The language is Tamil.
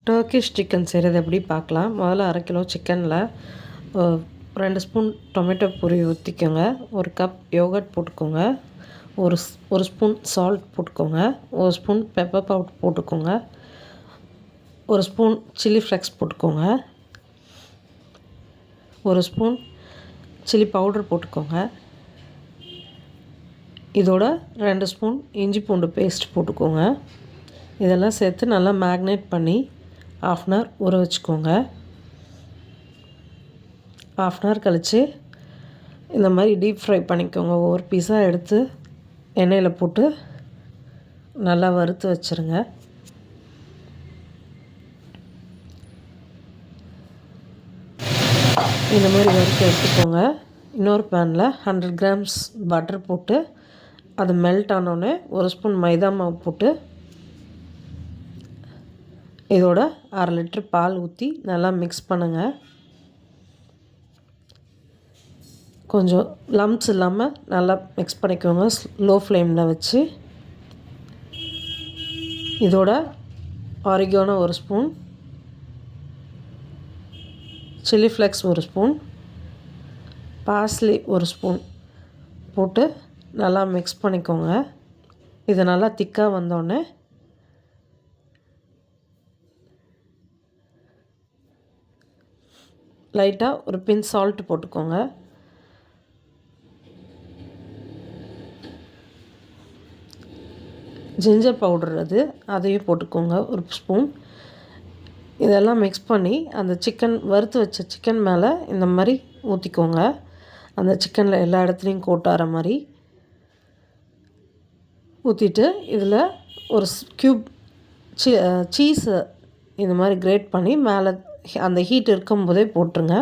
டர்க்கிஷ் சிக்கன் செய்கிறது எப்படி பார்க்கலாம். முதல்ல 1/2 கிலோ சிக்கனில் 2 ஸ்பூன் டொமேட்டோ பூரி ஊற்றிக்கோங்க. 1 கப் யோகர்ட் போட்டுக்கோங்க. ஒரு ஸ்பூன் சால்ட் போட்டுக்கோங்க. 1 ஸ்பூன் பெப்பர் பவுடர் போட்டுக்கோங்க. 1 ஸ்பூன் சில்லி ஃப்ளேக்ஸ் போட்டுக்கோங்க. 1 ஸ்பூன் சில்லி பவுடர் போட்டுக்கோங்க. இதோட 2 ஸ்பூன் இஞ்சி பூண்டு பேஸ்ட் போட்டுக்கோங்க. இதெல்லாம் சேர்த்து நல்லா மேக்னேட் பண்ணி 1/2 அன் ஹவர் ஊற வச்சுக்கோங்க. 1/2 அன் ஹவர் கழித்து இந்த மாதிரி டீப் ஃப்ரை பண்ணிக்கோங்க. ஒவ்வொரு பீஸாக எடுத்து எண்ணெயில் போட்டு நல்லா வறுத்து வச்சுருங்க. இந்த மாதிரி வறுத்து எடுத்துக்கோங்க. இன்னொரு பேனில் 100 கிராம்ஸ் பட்டர் போட்டு அது மெல்ட் ஆனோடனே 1 ஸ்பூன் மைதா மாவு போட்டு இதோட 1/2 லிட்டர் பால் ஊற்றி நல்லா மிக்ஸ் பண்ணுங்கள். கொஞ்சம் லம்ப்ஸ் இல்லாமல் நல்லா மிக்ஸ் பண்ணிக்கோங்க லோ ஃப்ளேமில் வச்சு. இதோட oregano 1 spoon, chilli flakes 1 spoon, parsley 1 spoon போட்டு நல்லா மிக்ஸ் பண்ணிக்கோங்க. இது நல்லா திக்காக வந்தோடனே லைட்டாக ஒரு பின் சால்ட் போட்டுக்கோங்க. ஜிஞ்சர் பவுடர் அதையும் போட்டுக்கோங்க 1 ஸ்பூன். இதெல்லாம் மிக்ஸ் பண்ணி அந்த வறுத்து வச்ச சிக்கன் மேலே இந்த மாதிரி ஊற்றிக்கோங்க. அந்த சிக்கனில் எல்லா இடத்துலையும் கோட்டார மாதிரி ஊற்றிட்டு இதில் ஒரு க்யூப் சீஸை இந்த மாதிரி கிரேட் பண்ணி மேலே அந்த ஹீட் இருக்கும்போதே போட்டுருங்க.